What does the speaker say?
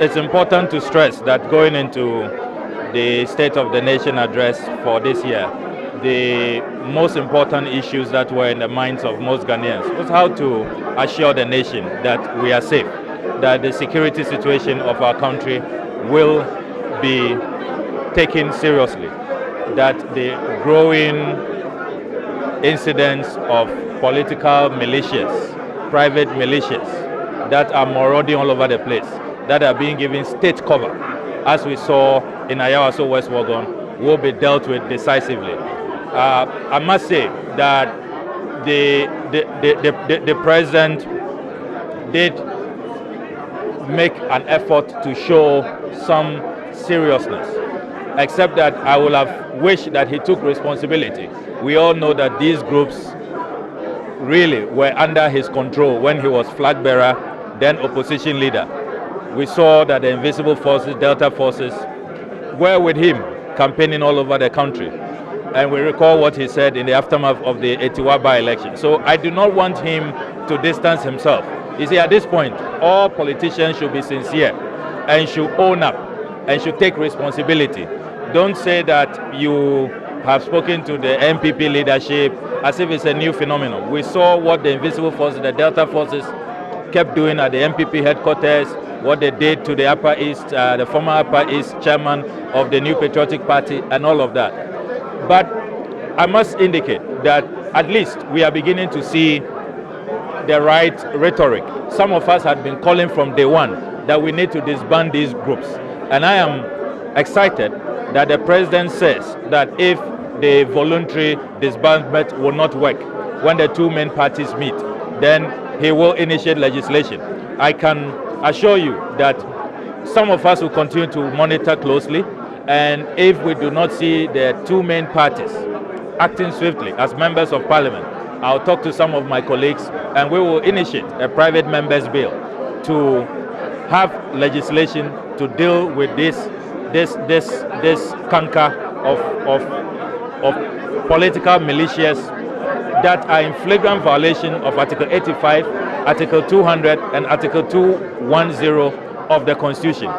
it's important to stress that going into the State of the Nation address for this year, the most important issues that were in the minds of most Ghanaians was how to assure the nation that we are safe, that the security situation of our country will be taken seriously, that the growing incidents of political militias, private militias that are marauding all over the place, that are being given state cover, as we saw in Ayawaso West Wagon, will be dealt with decisively. I must say that the president did make an effort to show some seriousness, except that I would have wished that he took responsibility. We all know that these groups really were under his control when he was flag bearer, then opposition leader. We saw that the invisible forces, Delta forces, were with him campaigning all over the country. And we recall what he said in the aftermath of the Etiwa by-election. So I do not want him to distance himself. You see, at this point, all politicians should be sincere and should own up and should take responsibility. Don't say that you have spoken to the MPP leadership as if it's a new phenomenon. We saw what the invisible forces, the Delta forces, kept doing at the MPP headquarters, what they did to the Upper East, the former Upper East chairman of the New Patriotic Party, and all of that. But I must indicate that at least we are beginning to see the right rhetoric. Some of us had been calling from day one that we need to disband these groups. And I am excited that the president says that if the voluntary disbandment will not work when the two main parties meet, then he will initiate legislation. I can assure you that some of us will continue to monitor closely, and if we do not see the two main parties acting swiftly as members of parliament, I'll talk to some of my colleagues and we will initiate a private members bill to have legislation to deal with this canker of political militias that are in flagrant violation of Article 85, Article 200 and Article 210 of the Constitution.